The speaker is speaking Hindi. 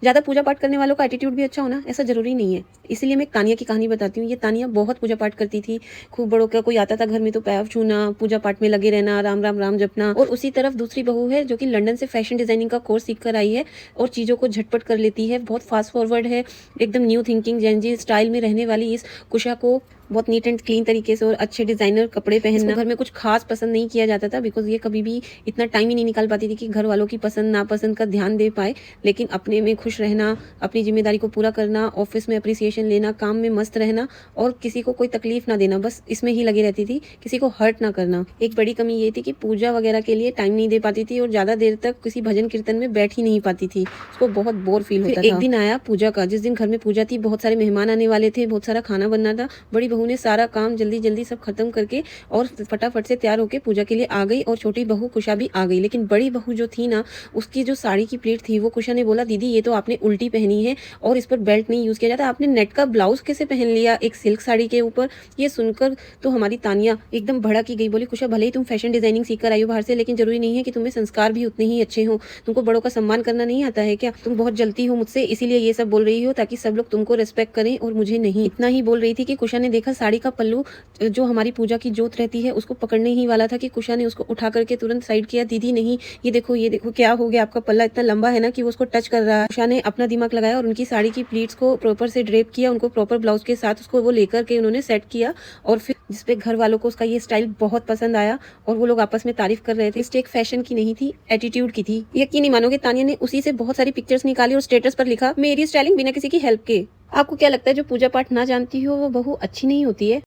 ज़्यादा पूजा पाठ करने वालों का एटीट्यूड भी अच्छा होना ऐसा ज़रूरी नहीं है। इसीलिए मैं एक तानिया की कहानी बताती हूँ। ये तानिया बहुत पूजा पाठ करती थी। खूब बड़ों का कोई आता था घर में तो पैर छूना, पूजा पाठ में लगे रहना, राम, राम, राम जपना। और उसी तरफ दूसरी बहू है जो कि लंदन से फैशन डिज़ाइनिंग का कोर्स सीख कर आई है और चीज़ों को झटपट कर लेती है। बहुत फास्ट फॉरवर्ड है, एकदम न्यू थिंकिंग जेन ज़ी स्टाइल में रहने वाली इस कुशा को बहुत नीट एंड क्लीन तरीके से और अच्छे डिज़ाइनर कपड़े पहनना घर में कुछ खास पसंद नहीं किया जाता था, बिकॉज़ ये कभी भी इतना टाइम ही नहीं निकाल पाती थी कि घर वालों की पसंद नापसंद का ध्यान दे पाए। लेकिन अपने में खुश रहना, अपनी ज़िम्मेदारी को पूरा करना, ऑफ़िस में एप्रिसिएशन लेना, काम में मस्त रहना और किसी को कोई तकलीफ़ ना देना, बस इसमें ही लगी रहती थी, किसी को हर्ट ना करना। एक बड़ी कमी ये थी कि पूजा वगैरह के लिए टाइम नहीं दे पाती थी और ज़्यादा देर तक किसी भजन कीर्तन में बैठ ही नहीं पाती थी। उसको बहुत बोर फ़ील होता था। एक दिन आया पूजा का, जिस दिन घर में पूजा थी, बहुत सारे मेहमान आने वाले थे, बहुत सारा खाना बनना था। बड़ी बहू ने सारा काम जल्दी-जल्दी सब खत्म करके और फटाफट से तैयार होके पूजा के लिए आ गई और छोटी बहू कुशा भी आ गई। लेकिन बड़ी बहू जो थी ना, उसकी जो साड़ी की प्लीट थी, वो कुशा ने बोला, दीदी ये तो आपने उल्टी पहनी है और इस पर बेल्ट नहीं यूज़ किया जाता, आपने नेट का ब्लाउज़ कैसे पहन लिया एक सिल्क साड़ी के ऊपर। ये सुनकर तो हमारी तानिया एकदम भड़क ही गई। बोली, कुशा भले ही तुम फैशन डिज़ाइनिंग सीख कर आई हो बाहर से, लेकिन ज़रूरी नहीं है कि तुम्हें संस्कार भी उतने ही अच्छे हों। तुमको बड़ों का सम्मान करना नहीं आता है क्या? तुम बहुत जलती हो मुझसे, इसीलिए ये सब बोल रही हो ताकि सब लोग तुमको रिस्पेक्ट करें और मुझे नहीं। इतना ही बोल रही थी कि कुशा ने देखा साड़ी का पल्लू जो हमारी पूजा की जोत रहती है उसको पकड़ने ही वाला था कि कुशा ने उसको उठा करके तुरंत साइड किया। दीदी नहीं, ये देखो क्या हो गया, आपका पल्ला इतना लंबा है ना कि वो उसको टच कर रहा है। कुशा ने अपना दिमाग लगाया और उनकी साड़ी की प्लीट्स को प्रॉपर से ड्रेप किया, उनको प्रॉपर ब्लाउज के साथ उसको वो लेकर के उन्होंने सेट किया और फिर जिसपे घर वालों को उसका ये स्टाइल बहुत पसंद आया और वो लोग आपस में तारीफ कर रहे थे। मिस्टेक फैशन की नहीं थी, एटीट्यूड की थी। यकीन नहीं मानोगे, तानिया ने उसी से बहुत सारी पिक्चर्स निकाली और स्टेटस पर लिखा, मेरी स्टाइलिंग बिना किसी की हेल्प के। आपको क्या लगता है जो पूजा पाठ ना जानती हो वो बहू अच्छी नहीं होती है?